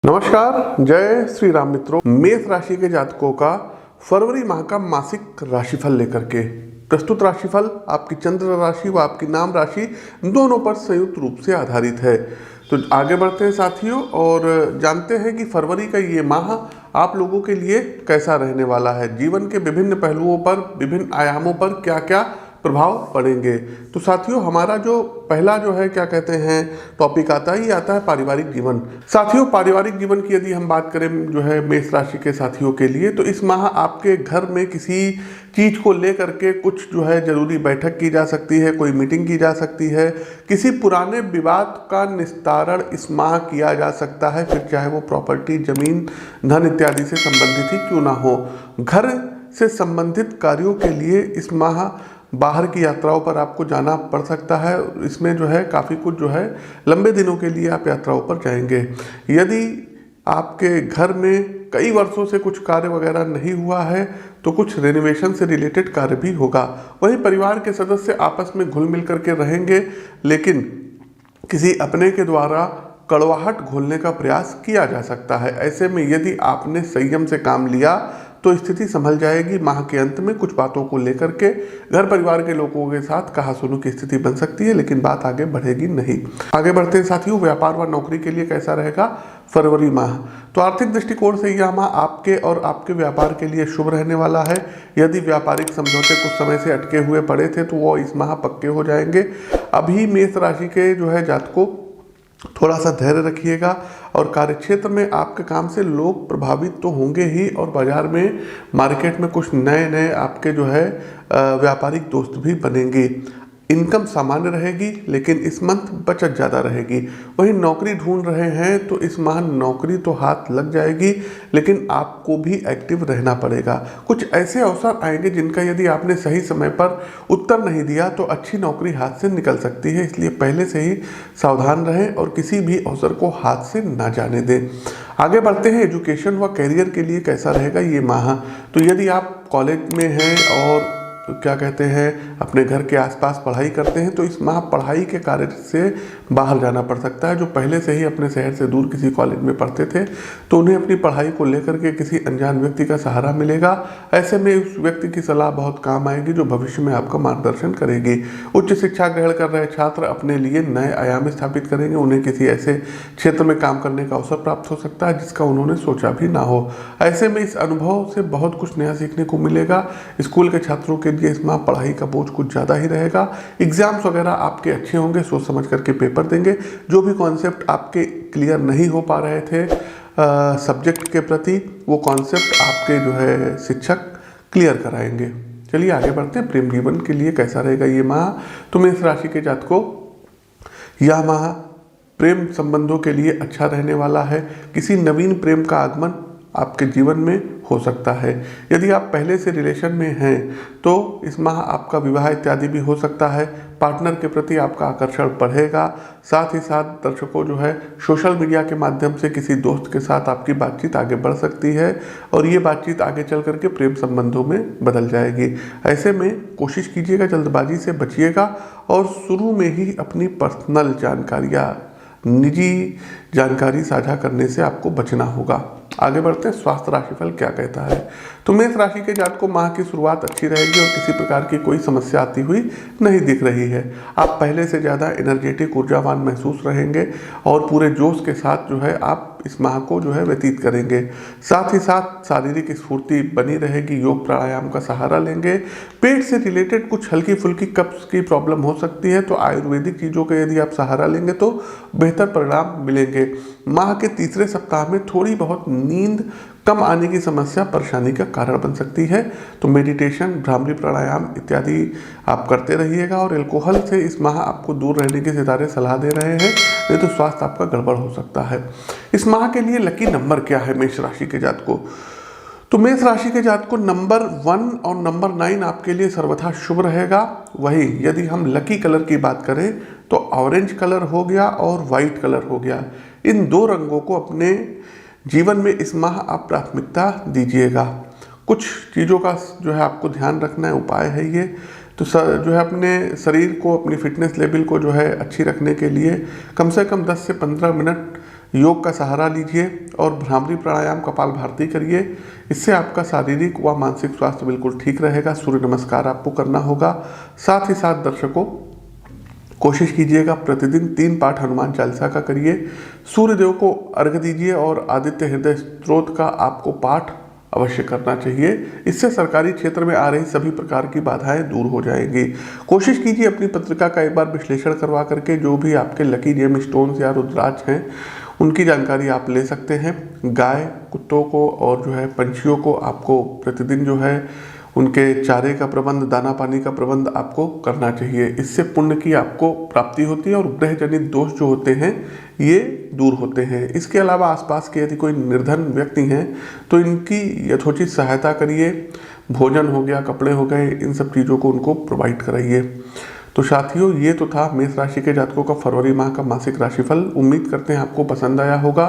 नमस्कार, जय श्री राम मित्रों। मेष राशि के जातकों का फरवरी माह का मासिक राशिफल लेकर के प्रस्तुत राशिफल आपकी चंद्र राशि व आपकी नाम राशि दोनों पर संयुक्त रूप से आधारित है। तो आगे बढ़ते हैं साथियों और जानते हैं कि फरवरी का ये माह आप लोगों के लिए कैसा रहने वाला है। जीवन के विभिन्न पहलुओं पर, विभिन्न आयामों पर क्या क्या प्रभाव पड़ेंगे। तो साथियों हमारा जो पहला जो है क्या कहते हैं टॉपिक आता है, ये आता है पारिवारिक जीवन। साथियों पारिवारिक जीवन की यदि हम बात करें जो है मेष राशि के साथियों के लिए, तो इस माह आपके घर में किसी चीज को लेकर के कुछ जो है जरूरी बैठक की जा सकती है, कोई मीटिंग की जा सकती है, किसी पुराने विवाद का निस्तारण इस माह किया जा सकता है, फिर चाहे वो प्रॉपर्टी, जमीन, धन इत्यादि से संबंधित ही क्यों ना हो। घर से संबंधित कार्यों के लिए इस माह बाहर की यात्राओं पर आपको जाना पड़ सकता है। इसमें जो है काफ़ी कुछ जो है लंबे दिनों के लिए आप यात्राओं पर जाएंगे। यदि आपके घर में कई वर्षों से कुछ कार्य वगैरह नहीं हुआ है तो कुछ रेनोवेशन से रिलेटेड कार्य भी होगा। वहीं परिवार के सदस्य आपस में घुल मिल करके रहेंगे, लेकिन किसी अपने के द्वारा कड़वाहट घोलने का प्रयास किया जा सकता है। ऐसे में यदि आपने संयम से काम लिया तो स्थिति संभल जाएगी। माह के अंत में कुछ बातों को लेकर के घर परिवार के लोगों के साथ कहा-सुनी की स्थिति बन सकती है, लेकिन बात आगे बढ़ेगी नहीं। आगे बढ़ते हैं साथियों, व्यापार व नौकरी के लिए कैसा रहेगा फरवरी माह। तो आर्थिक दृष्टिकोण से यह माह आपके और आपके व्यापार के लिए शुभ रहने वाला है। यदि व्यापारिक समझौते कुछ समय से अटके हुए पड़े थे तो वो इस माह पक्के हो जाएंगे। अभी मेष राशि के जो है जातकों थोड़ा सा धैर्य रखिएगा और कार्यक्षेत्र में आपके काम से लोग प्रभावित तो होंगे ही, और बाजार में मार्केट में कुछ नए नए आपके जो है व्यापारिक दोस्त भी बनेंगे। इनकम सामान्य रहेगी, लेकिन इस मंथ बचत ज़्यादा रहेगी। वहीं नौकरी ढूंढ रहे हैं तो इस माह नौकरी तो हाथ लग जाएगी, लेकिन आपको भी एक्टिव रहना पड़ेगा। कुछ ऐसे अवसर आएंगे जिनका यदि आपने सही समय पर उत्तर नहीं दिया तो अच्छी नौकरी हाथ से निकल सकती है। इसलिए पहले से ही सावधान रहें और किसी भी अवसर को हाथ से ना जाने दें। आगे बढ़ते हैं, एजुकेशन व करियर के लिए कैसा रहेगा ये माह। तो यदि आप कॉलेज में हैं और क्या कहते हैं अपने घर के आसपास पढ़ाई करते हैं तो इस माह पढ़ाई के कार्य से बाहर जाना पड़ सकता है। जो पहले से ही अपने शहर से दूर किसी कॉलेज में पढ़ते थे तो उन्हें अपनी पढ़ाई को लेकर के किसी अनजान व्यक्ति का सहारा मिलेगा। ऐसे में उस व्यक्ति की सलाह बहुत काम आएगी जो भविष्य में आपका मार्गदर्शन करेगी। उच्च शिक्षा ग्रहण कर रहे छात्र अपने लिए नए आयाम स्थापित करेंगे। उन्हें किसी ऐसे क्षेत्र में काम करने का अवसर प्राप्त हो सकता है जिसका उन्होंने सोचा भी ना हो। ऐसे में इस अनुभव से बहुत कुछ नया सीखने को मिलेगा। स्कूल के छात्रों के लिए इस माह पढ़ाई का बोझ कुछ ज़्यादा ही रहेगा। एग्जाम्स वगैरह आपके अच्छे होंगे, सोच समझ करके पेपर देंगे। जो भी कॉन्सेप्ट आपके क्लियर नहीं हो पा रहे थे सब्जेक्ट के प्रति, वो कॉन्सेप्ट आपके जो है शिक्षक क्लियर कराएंगे। चलिए आगे बढ़ते हैं, प्रेम जीवन के लिए कैसा रहेगा ये माह। तो मेष राशि के जातकों यह माह प्रेम संबंधों के लिए अच्छा रहने वाला है। किसी नवीन प्रेम का आगमन आपके जीवन में हो सकता है। यदि आप पहले से रिलेशन में हैं तो इस माह आपका विवाह इत्यादि भी हो सकता है। पार्टनर के प्रति आपका आकर्षण बढ़ेगा। साथ ही साथ दर्शकों जो है सोशल मीडिया के माध्यम से किसी दोस्त के साथ आपकी बातचीत आगे बढ़ सकती है और ये बातचीत आगे चल करके प्रेम संबंधों में बदल जाएगी। ऐसे में कोशिश कीजिएगा, जल्दबाजी से बचिएगा और शुरू में ही अपनी पर्सनल जानकारियाँ, निजी जानकारी साझा करने से आपको बचना होगा। आगे बढ़ते हैं, स्वास्थ्य राशिफल क्या कहता है। तो मेष राशि के जातकों माह की शुरुआत अच्छी रहेगी और किसी प्रकार की कोई समस्या आती हुई नहीं दिख रही है। आप पहले से ज़्यादा एनर्जेटिक, ऊर्जावान महसूस रहेंगे और पूरे जोश के साथ जो है आप इस माह को जो है व्यतीत करेंगे। साथ ही साथ शारीरिक स्फूर्ति बनी रहेगी। योग प्राणायाम का सहारा लेंगे। पेट से रिलेटेड कुछ हल्की फुल्की कब्ज की प्रॉब्लम हो सकती है, तो आयुर्वेदिक चीज़ों का यदि आप सहारा लेंगे तो बेहतर परिणाम मिलेंगे। माह के तीसरे सप्ताह में थोड़ी बहुत नींद कम आने की समस्या परेशानी का कारण बन सकती है। तो मेडिटेशन, भ्रामरी प्राणायाम इत्यादि आप करते रहिएगा और अल्कोहल से इस माह आपको दूर रहने के सितारे सलाह दे रहे हैं, नहीं तो स्वास्थ्य आपका गड़बड़ हो सकता है। इस माह के लिए लकी नंबर क्या है मेष राशि के जातकों। तो मेष राशि के जातकों नंबर 1 और नंबर 9 आपके लिए सर्वथा शुभ रहेगा। वही यदि हम लकी कलर की बात करें तो ऑरेंज कलर हो गया और वाइट कलर हो गया। इन दो रंगों को अपने जीवन में इस माह आप प्राथमिकता दीजिएगा। कुछ चीज़ों का जो है आपको ध्यान रखना है, उपाय है ये। तो जो है अपने शरीर को, अपनी फिटनेस लेवल को जो है अच्छी रखने के लिए कम से कम 10 से 15 मिनट योग का सहारा लीजिए और भ्रामरी प्राणायाम कपालभाति करिए। इससे आपका शारीरिक व मानसिक स्वास्थ्य बिल्कुल ठीक रहेगा। सूर्य नमस्कार आपको करना होगा। साथ ही साथ दर्शकों, कोशिश कीजिएगा प्रतिदिन 3 पाठ हनुमान चालीसा का करिए। सूर्य देव को अर्घ्य दीजिए और आदित्य हृदय स्तोत्र का आपको पाठ अवश्य करना चाहिए। इससे सरकारी क्षेत्र में आ रही सभी प्रकार की बाधाएं दूर हो जाएंगी। कोशिश कीजिए अपनी पत्रिका का एक बार विश्लेषण करवा करके जो भी आपके लकी जेम स्टोन्स या रुद्राक्ष हैं उनकी जानकारी आप ले सकते हैं। गाय, कुत्तों को और जो है पंछियों को आपको प्रतिदिन जो है उनके चारे का प्रबंध, दाना पानी का प्रबंध आपको करना चाहिए। इससे पुण्य की आपको प्राप्ति होती है और ग्रह जनित दोष जो होते हैं ये दूर होते हैं। इसके अलावा आसपास के यदि कोई निर्धन व्यक्ति हैं तो इनकी यथोचित सहायता करिए। भोजन हो गया, कपड़े हो गए, इन सब चीज़ों को उनको प्रोवाइड कराइए। तो साथियों, ये तो था मेष राशि के जातकों का फरवरी माह का मासिक राशिफल। उम्मीद करते हैं आपको पसंद आया होगा।